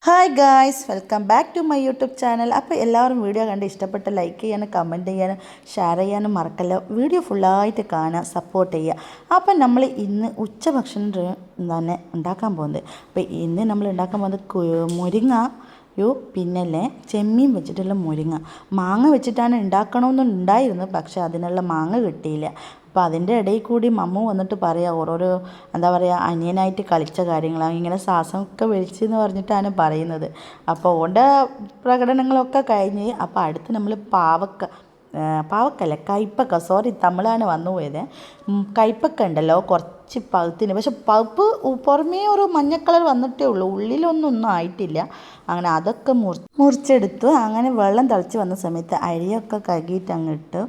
Hi guys, welcome back to my YouTube channel. അപ്പോൾ എല്ലാവരും video കണ്ട് ഇഷ്ടപ്പെട്ട് ലൈക്ക് ചെയ്യാനും കമൻറ്റ് ചെയ്യാനും ഷെയർ ചെയ്യാനും മറക്കല്ലോ. വീഡിയോ ഫുള്ളായിട്ട് കാണുക, സപ്പോർട്ട് ചെയ്യുക. അപ്പം നമ്മൾ ഇന്ന് ഉച്ചഭക്ഷണം തന്നെ ഉണ്ടാക്കാൻ പോകുന്നത്. അപ്പോൾ ഇന്ന് നമ്മൾ ഉണ്ടാക്കാൻ പോകുന്നത് മുരിങ്ങ പിന്നല്ലേ ചെമ്മീൻ വെച്ചിട്ടുള്ള മുരിങ്ങ. മാങ്ങ വെച്ചിട്ടാണ് ഉണ്ടാക്കണമെന്നുണ്ടായിരുന്നു, പക്ഷെ അതിനുള്ള മാങ്ങ കിട്ടിയില്ല. അപ്പോൾ അതിൻ്റെ ഇടയിൽ കൂടി മമ്മു വന്നിട്ട് പറയുക ഓരോരോ എന്താ പറയുക അനിയനായിട്ട് കളിച്ച കാര്യങ്ങളാണ്, ഇങ്ങനെ ശ്വാസമൊക്കെ വലിച്ചെന്ന് പറഞ്ഞിട്ടാണ് പറയുന്നത്. അപ്പോൾ ഓൻ്റെ പ്രകടനങ്ങളൊക്കെ കഴിഞ്ഞ് അപ്പോൾ അടുത്ത് നമ്മൾ പാവക്കല്ല കയ്പ്പക്ക, സോറി തമിഴാണ് വന്നു പോയത്. കയ്പ്പക്ക ഉണ്ടല്ലോ കുറച്ച് പഴുത്തിന്, പക്ഷെ പഴുപ്പ് പുറമേ ഒരു മഞ്ഞ കളർ വന്നിട്ടേ ഉള്ളൂ, ഉള്ളിലൊന്നും ആയിട്ടില്ല. അങ്ങനെ അതൊക്കെ മുറിച്ചെടുത്തു. അങ്ങനെ വെള്ളം തിളച്ച് വന്ന സമയത്ത് അരിയൊക്കെ കഴുകിയിട്ട് ഇട്ടു.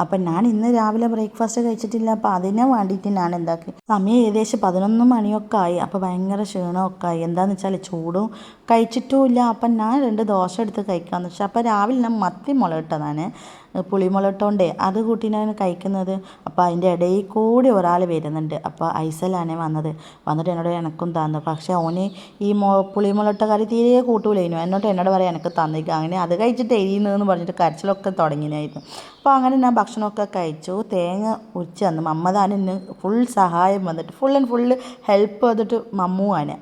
അപ്പം ഞാൻ ഇന്ന് രാവിലെ ബ്രേക്ക്ഫാസ്റ്റ് കഴിച്ചിട്ടില്ല, അപ്പോൾ അതിനെ വേണ്ടിയിട്ട് ഞാൻ എന്താക്കി, സമയം ഏകദേശം 11 മണിയൊക്കെ ആയി. അപ്പോൾ ഭയങ്കര ക്ഷീണമൊക്കെ ആയി. എന്താണെന്ന് വെച്ചാൽ ചൂടും കഴിച്ചിട്ടുമില്ല. അപ്പം ഞാൻ 2 ദോശ എടുത്ത് കഴിക്കാമെന്ന് വെച്ചാൽ, അപ്പോൾ രാവിലെ ഞാൻ മത്തി മുളകിട്ടതാണ്, പുളിമുളകിട്ടോണ്ടേ അത് കൂട്ടിനാണ് കഴിക്കുന്നത്. അപ്പോൾ അതിൻ്റെ ഇടയിൽ കൂടി ഒരാൾ വരുന്നുണ്ട്. അപ്പോൾ ഐസലാണ് വന്നിട്ട് എന്നോട് എനക്കും തന്നു. പക്ഷേ ഓന് ഈ പുളിമുളകിട്ട കറി തീരെ കൂട്ടൂലായിരുന്നു. എന്നോട് പറയാം എനിക്ക് തന്നിക്കുക. അങ്ങനെ അത് കഴിച്ചിട്ട് എരിയുന്നതെന്ന് പറഞ്ഞിട്ട് കരച്ചിലൊക്കെ തുടങ്ങിയായിരുന്നു. അപ്പോൾ അങ്ങനെ ഞാൻ ഭക്ഷണമൊക്കെ കഴിച്ചു. തേങ്ങ ഉരിച്ച് തന്നു മമ്മതാണ് ഫുൾ സഹായം വന്നിട്ട്, ഫുൾ ഹെൽപ്പ് ചെയ്തിട്ട് മമ്മുവാണ്.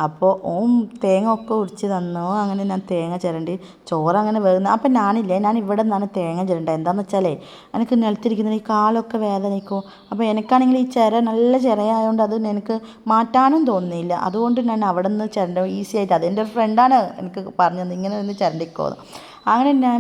അപ്പോൾ ഓൻ തേങ്ങ ഒക്കെ ഉരിച്ച് തന്നു. അങ്ങനെ ഞാൻ തേങ്ങ ചിരണ്ടി ചോറ് അങ്ങനെ വേകുന്നു. അപ്പം ഞാൻ ഇവിടെ നിന്നാണ് തേങ്ങ ചിരണ്ടത്. എന്താണെന്ന് വെച്ചാലേ എനിക്ക് നിലത്തിരിക്കുന്ന ഈ കാലൊക്കെ വേദനിക്കും. അപ്പോൾ എനിക്കാണെങ്കിൽ ഈ നല്ല ചിരയായതുകൊണ്ട് അത് എനിക്ക് മാറ്റാനും തോന്നുന്നില്ല. അതുകൊണ്ട് ഞാൻ അവിടെ നിന്ന് ചിരണ്ട ഈസി ആയിട്ട്, അതെൻ്റെ ഒരു ഫ്രണ്ടാണ് എനിക്ക് പറഞ്ഞത് ഇങ്ങനെ ഒന്ന് ചിരണ്ടിക്കോന്ന്. അങ്ങനെ ഞാൻ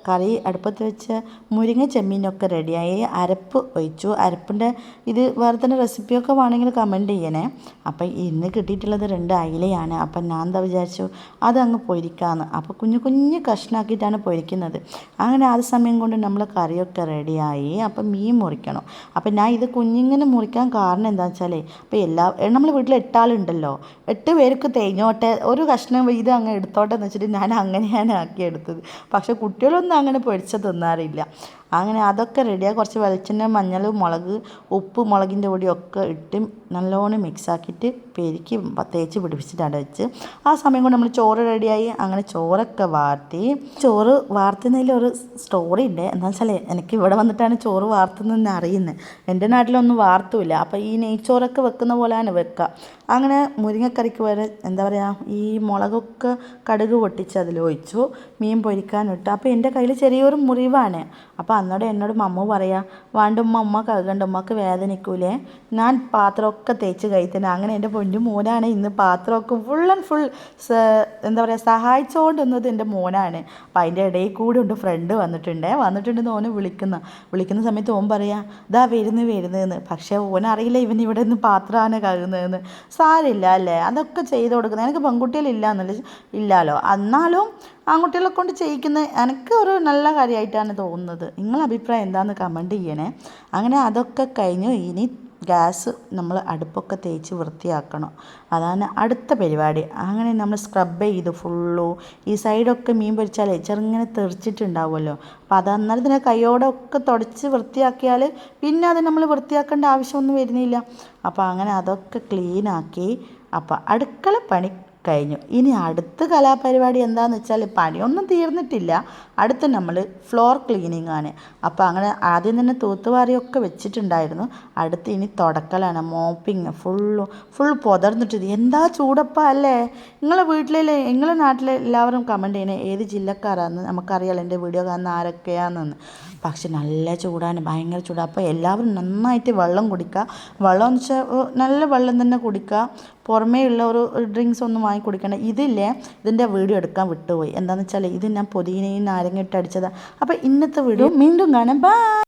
കറി അടുപ്പത്ത് വെച്ച് മുരിങ്ങ ചെമ്മീനൊക്കെ റെഡിയായി. അരപ്പ് ഒഴിച്ചു. അരപ്പിൻ്റെ ഇത് വേറെ തന്നെ റെസിപ്പിയൊക്കെ വേണമെങ്കിൽ കമൻറ്റ് ചെയ്യണേ. അപ്പം ഇന്ന് കിട്ടിയിട്ടുള്ളത് 2 അയിലയാണ്. അപ്പം ഞാൻ എന്താ വിചാരിച്ചു അതങ്ങ് പൊരിക്കാമെന്ന്. അപ്പോൾ കുഞ്ഞു കഷ്ണാക്കിയിട്ടാണ് പൊരിക്കുന്നത്. അങ്ങനെ ആ സമയം കൊണ്ട് നമ്മൾ കറിയൊക്കെ റെഡിയായി. അപ്പം മീൻ മുറിക്കണം. അപ്പം ഞാൻ ഇത് കുഞ്ഞിങ്ങനെ മുറിക്കാൻ കാരണം എന്താണെന്ന് വെച്ചാലേ, അപ്പോൾ നമ്മൾ വീട്ടിൽ 8 ആളുണ്ടല്ലോ, 8 പേർക്ക് തേഞ്ഞോട്ടെ, ഒരു കഷ്ണം ഇത് അങ്ങ് എടുത്തോട്ടെ എന്ന് വെച്ചിട്ട് ഞാൻ അങ്ങനെയാണ് ആക്കിയെടുത്തത്. പക്ഷെ കുട്ടികളൊന്നും അങ്ങനെ പൊരിച്ച തിന്നാറില്ല. അങ്ങനെ അതൊക്കെ റെഡിയായി. കുറച്ച് വെളിച്ചെണ്ണ, മഞ്ഞൾ, മുളക്, ഉപ്പ്, മുളകിൻ്റെ പൊടിയൊക്കെ ഇട്ട് നല്ലോണം മിക്സാക്കിയിട്ട് പെരുക്കി തേച്ച് പിടിപ്പിച്ചിട്ടാണ് വെച്ച്. ആ സമയം കൊണ്ട് നമ്മൾ ചോറ് റെഡിയായി. അങ്ങനെ ചോറൊക്കെ വാർത്തി. ചോറ് വാർത്തുന്നതിലൊരു സ്റ്റോറി ഉണ്ട്. എന്താണെന്ന് വെച്ചാൽ എനിക്ക് ഇവിടെ വന്നിട്ടാണ് ചോറ് വാർത്തുന്നതെന്ന് അറിയുന്നത്. എൻ്റെ നാട്ടിലൊന്നും വാർത്തുമില്ല. അപ്പോൾ ഈ നെയ്ച്ചോറൊക്കെ വെക്കുന്ന പോലെയാണ് വെക്കുക. അങ്ങനെ മുരിങ്ങക്കറിക്ക് വരെ എന്താ പറയുക, ഈ മുളകൊക്കെ കടുക് പൊട്ടിച്ച് അതിലൊഴിച്ചു, മീൻ പൊരിക്കാനിട്ടു. അപ്പോൾ എൻ്റെ കയ്യിൽ ചെറിയൊരു മുറിവാണ്. അപ്പോൾ എന്നോട് മമ്മ പറയാ, ഉമ്മ കഴുകണ്ട, ഉമ്മക്ക് വേദനിക്കൂലേ, ഞാൻ പാത്രമൊക്കെ തേച്ച് കഴിത്തന്നെ. അങ്ങനെ എൻ്റെ പൊന്നു മോനാണ് ഇന്ന് പാത്രമൊക്കെ ഫുൾ എന്താ പറയുക സഹായിച്ചുകൊണ്ടിരുന്നത് എൻ്റെ മോനാണ്. അപ്പോൾ അതിൻ്റെ ഇടയിൽ കൂടെ ഉണ്ട് ഫ്രണ്ട് വന്നിട്ടുണ്ടെന്ന് ഓന് വിളിക്കുന്ന സമയത്ത് ഓൻ പറയാ ഇതാ വരുന്നതെന്ന്. പക്ഷേ ഓനറിയില്ല ഇവൻ ഇവിടെ നിന്ന് പാത്രമാണ് കഴുകുന്നതെന്ന്. സാരമില്ല അല്ലേ, അതൊക്കെ ചെയ്ത് കൊടുക്കുന്നത്. എനിക്ക് ഇല്ലല്ലോ, എന്നാലും ആൺകുട്ടികളെ കൊണ്ട് ചെയ്യിക്കുന്നത് എനിക്ക് ഒരു നല്ല കാര്യമായിട്ടാണ് തോന്നുന്നത്. നിങ്ങളുടെ അഭിപ്രായം എന്താണെന്ന് കമൻറ്റ് ചെയ്യണേ. അങ്ങനെ അതൊക്കെ കഴിഞ്ഞു. ഇനി ഗ്യാസ് നമ്മൾ അടുപ്പൊക്കെ തേച്ച് വൃത്തിയാക്കണം, അതാണ് അടുത്ത പരിപാടി. അങ്ങനെ നമ്മൾ സ്ക്രബ് ചെയ്ത് ഈ സൈഡൊക്കെ മീൻ പൊരിച്ചാലേ ചെറുങ്ങനെ തെറിച്ചിട്ടുണ്ടാവുമല്ലോ. അപ്പോൾ അത് അന്നേരം തന്നെ കൈയോടൊക്കെ തുടച്ച് വൃത്തിയാക്കിയാൽ പിന്നെ അത് നമ്മൾ വൃത്തിയാക്കേണ്ട ആവശ്യമൊന്നും വരുന്നില്ല. അപ്പോൾ അങ്ങനെ അതൊക്കെ ക്ലീനാക്കി. അപ്പോൾ അടുക്കള പണി കഴിഞ്ഞു. ഇനി അടുത്ത കലാപരിപാടി എന്താണെന്ന് വെച്ചാൽ, പണിയൊന്നും തീർന്നിട്ടില്ല, അടുത്ത് നമ്മൾ ഫ്ലോർ ക്ലീനിങ് ആണ്. അപ്പോൾ അങ്ങനെ ആദ്യം തന്നെ തൂത്തുവാരിയൊക്കെ വെച്ചിട്ടുണ്ടായിരുന്നു. അടുത്ത് ഇനി തുടക്കലാണ്, മോപ്പിങ്. ഫുൾ പൊതർന്നിട്ട് എന്താ ചൂടപ്പ അല്ലേ. നിങ്ങളുടെ നാട്ടിലെ എല്ലാവരും കമൻറ്റ് ചെയ്യണേ ഏത് ജില്ലക്കാരാണെന്ന്. നമുക്കറിയാലോ എൻ്റെ വീഡിയോ കാണുന്ന ആരൊക്കെയാണെന്ന്. പക്ഷെ നല്ല ചൂടാണ്, ഭയങ്കര ചൂടാണ്. അപ്പോൾ എല്ലാവരും നന്നായിട്ട് വെള്ളം കുടിക്കുക. വെള്ളം എന്ന് വെച്ചാൽ നല്ല വെള്ളം തന്നെ കുടിക്കുക. പുറമേ ഉള്ള ഒരു ഡ്രിങ്ക്സ് ഒന്നും വാങ്ങി കുടിക്കേണ്ട. ഇതിൻ്റെ വീഡിയോ എടുക്കാൻ വിട്ടുപോയി. എന്താണെന്ന് വെച്ചാൽ ഇത് ഞാൻ പുതിനയും നാരങ്ങ ഇട്ട് അടിച്ചതാണ്. അപ്പോൾ ഇന്നത്തെ വീഡിയോ വീണ്ടും കാണാം. ബൈ.